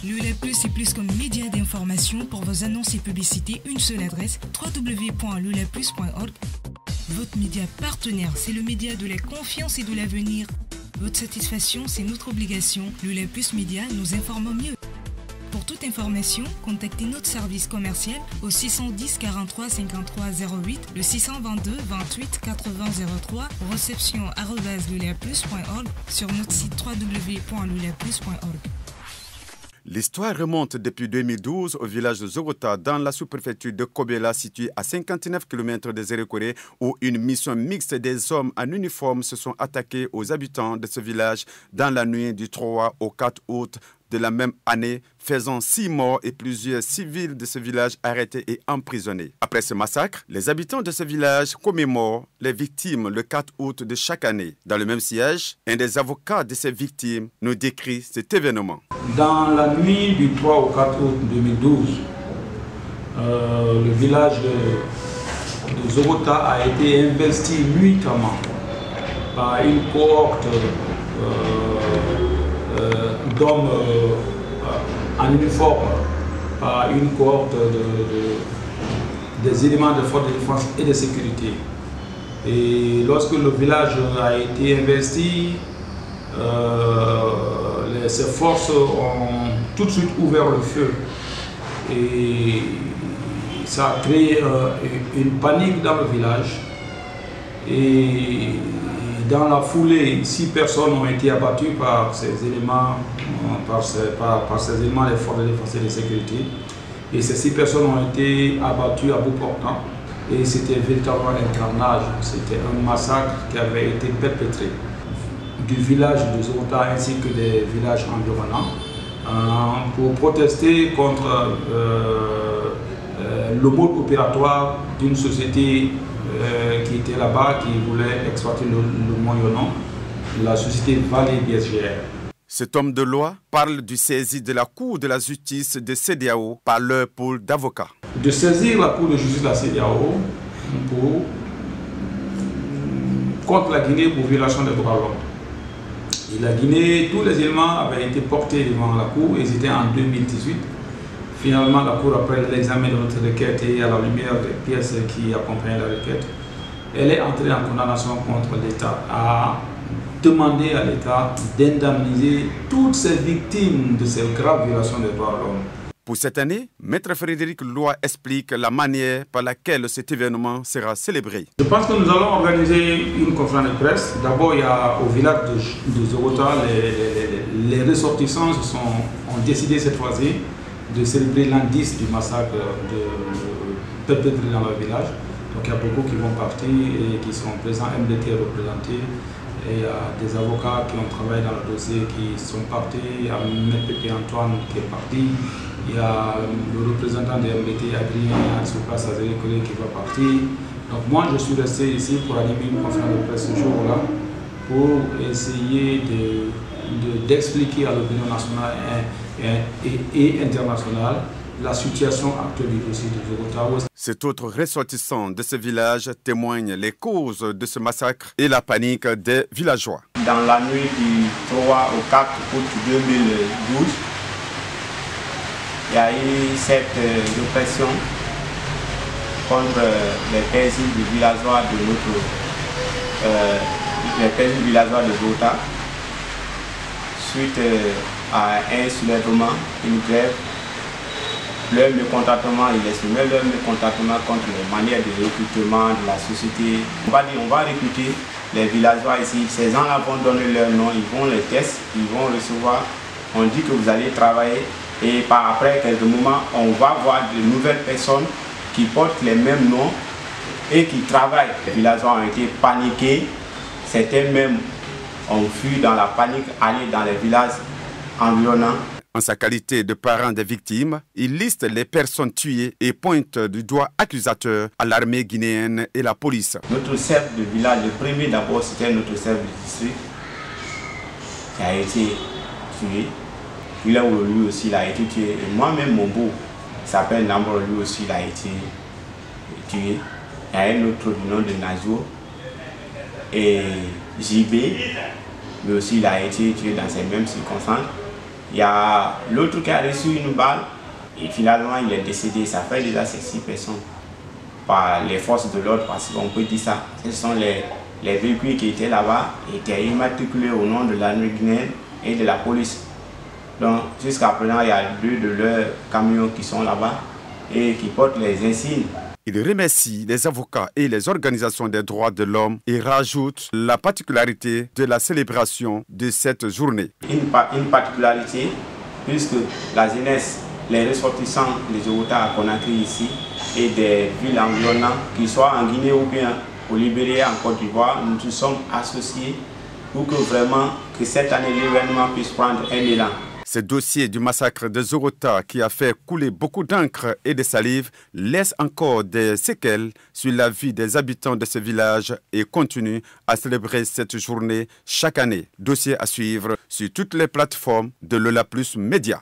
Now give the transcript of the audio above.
Lula Plus est plus qu'un média d'information pour vos annonces et publicités. Une seule adresse, www.lulaplus.org. Votre média partenaire, c'est le média de la confiance et de l'avenir. Votre satisfaction, c'est notre obligation. Lula Plus Média nous informe mieux. Pour toute information, contactez notre service commercial au 610 43 53 08, le 622 28 80 03, réception@lulaplus.org, sur notre site www.lulaplus.org. L'histoire remonte depuis 2012 au village de Zorota, dans la sous-préfecture de Kobela, située à 59 km de Zérékoré, où une mission mixte des hommes en uniforme se sont attaqués aux habitants de ce village dans la nuit du 3 au 4 août de la même année, faisant 6 morts et plusieurs civils de ce village arrêtés et emprisonnés. Après ce massacre, les habitants de ce village commémorent les victimes le 4 août de chaque année. Dans le même siège, un des avocats de ces victimes nous décrit cet événement. Dans la nuit du 3 au 4 août 2012, le village de Zorota a été investi nuitamment par une cohorte d'hommes en uniforme, par une cohorte des éléments de force de défense et de sécurité. Et lorsque le village a été investi, ces forces ont tout de suite ouvert le feu. Et ça a créé une panique dans le village. Et dans la foulée, 6 personnes ont été abattues par ces éléments, par ces éléments des forces de défense et de sécurité. Et ces 6 personnes ont été abattues à bout portant. Et c'était véritablement un carnage, c'était un massacre qui avait été perpétré du village de Zorota ainsi que des villages environnants pour protester contre le mode opératoire d'une société qui était là-bas, qui voulait exploiter le moyennement, la société Vallée BSGR. Cet homme de loi parle du saisie de la Cour de la justice de CEDEAO par leur pôle d'avocats. De saisir la Cour de justice de la CEDEAO contre la Guinée pour violation des droits de l'homme. Et la Guinée, tous les éléments avaient été portés devant la Cour, et c'était en 2018. Finalement, la Cour, après l'examen de notre requête et à la lumière des pièces qui accompagnaient la requête, elle est entrée en condamnation contre l'État, a demandé à l'État d'indemniser toutes ces victimes de ces graves violations des droits de l'homme. Pour cette année, Maître Frédéric Loy explique la manière par laquelle cet événement sera célébré. Je pense que nous allons organiser une conférence de presse. D'abord, il y a au village de Zorota, les ressortissants ont décidé cette fois-ci de célébrer l'an 10 du massacre perpétré dans le village. Donc il y a beaucoup qui vont partir et qui sont présents, MDT représentés. Et il y a des avocats qui ont travaillé dans le dossier qui sont partis. Il y a M. Pépé Antoine qui est parti. Il y a le représentant de MDT, Adrien, sur place à Zérékoré, qui va partir. Donc moi, je suis resté ici pour animer une conférence de presse ce jour-là pour essayer d'expliquer à l'opinion nationale et internationale la situation actuelle du dossier de Zorota. Cet autre ressortissant de ce village témoigne les causes de ce massacre et la panique des villageois. Dans la nuit du 3 au 4 août 2012, il y a eu cette répression contre les paisibles villageois de Zorota suite à un soulèvement, une grève. Leur mécontentement, ils exprimaient leur mécontentement contre les manières de recrutement de la société. On va recruter les villageois ici. Ces gens-là vont donner leur nom, ils vont les tester, ils vont recevoir. On dit que vous allez travailler et après quelques moments, on va voir de nouvelles personnes qui portent les mêmes noms et qui travaillent. Les villageois ont été paniqués. Certains même ont fui dans la panique, aller dans les villages environnants. En sa qualité de parent des victimes, il liste les personnes tuées et pointe du doigt accusateur à l'armée guinéenne et la police. Notre chef de village, le premier d'abord, c'était notre chef de district qui a été tué. Puis là où lui aussi il a été tué. Et moi-même, mon beau, il s'appelle Nambro, lui aussi il a été tué. Il y a un autre du nom de Nazo. Et JB, lui aussi il a été tué dans ces mêmes circonstances. Il y a l'autre qui a reçu une balle et finalement il est décédé. Ça fait déjà ces 6 personnes par les forces de l'ordre, parce qu'on peut dire ça. Ce sont les véhicules qui étaient là-bas, étaient immatriculés au nom de l'armée guinéenne et de la police. Donc jusqu'à présent, il y a 2 de leurs camions qui sont là-bas et qui portent les insignes. Il remercie les avocats et les organisations des droits de l'homme et rajoute la particularité de la célébration de cette journée. Une particularité, puisque la jeunesse, les ressortissants des Ogota à Conakry ici et des villes environnantes, qu'ils soient en Guinée ou bien au Libéria, en Côte d'Ivoire, nous nous sommes associés pour que vraiment que cette année l'événement puisse prendre un élan. Ce dossier du massacre de Zorota qui a fait couler beaucoup d'encre et de salive laisse encore des séquelles sur la vie des habitants de ce village et continue à célébrer cette journée chaque année. Dossier à suivre sur toutes les plateformes de Lola Plus Média.